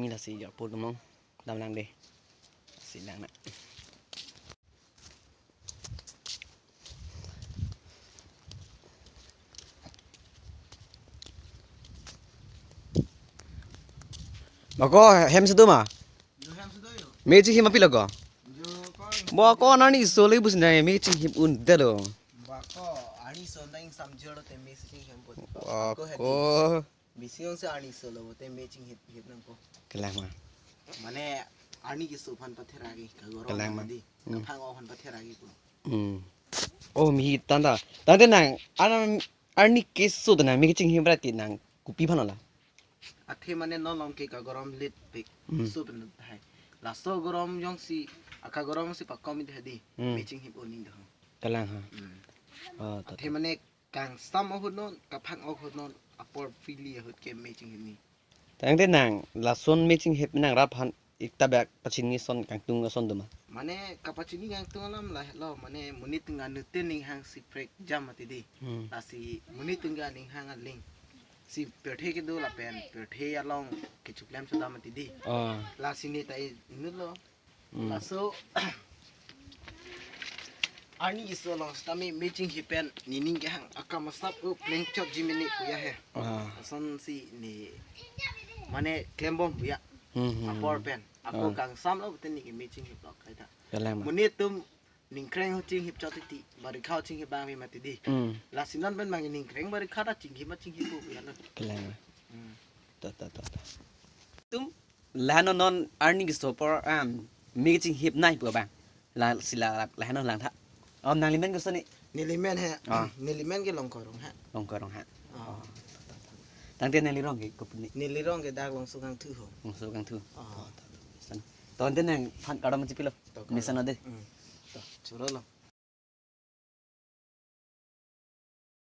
mi là gì giờ bột đúng không làm lang đi xì lang nè mà có hem sữa mà mấy chị hem pila có bà có nó đi số lấy bút này mấy chị hem un đỡ rồi bà có Bising sa ani solo te matching hip nang ko. Kelang mah. Mane ani ki sufan patheragi kagoro mandi. Phang o han patheragi ko. Oh mi tanda. Tanda nang ani kesu na mi ching him berarti nang kupi phanola. Athe mane no long ke kagorom lit pik supen hai. Lasto gorom yong si akagorom si pakomi dhadi matching hip oning dah. Kelang ha. Oh athe mane kang sam o non kaphang o non apor fili hut ke matching hip ni. Tanda nang la son matching hip nang rap han ikta bak pachin ni son kang tung son duma. Mane kapacini yang tungalam lah lo mane munit tengah nutin ning hang si break jam mati di la si munit tengah ning hang aling si perthe ke do la pen perthe along ke chuklem sudah mati di la sini tai nulo la so ani iso long stami matching hipen nining ke hang akamasap u playing chok jimini puya he son si ni mane klembom puya apor pen aku kang sam lo betul ni matching hip lock kata. Menit tu ningkreng hocing hip cot ti bari kau cing hip bang mati di. Lasinan ben bang ningkreng bari kau cing hip bu ya lo. Kelang. Ta. Tum lano non earning stopper matching hip nai pu bang. La sila lano lang tha. Om nang limen ko sani. Nilimen he. Nilimen ke longkorong ha. Longkorong ha. Tang tiên này lirong cái cục này. Nilirong ke dak long sugang thu ho. Long sugang thu. Tòn tiên này phan cả đam chỉ pilo. Misan ada. Churo lo.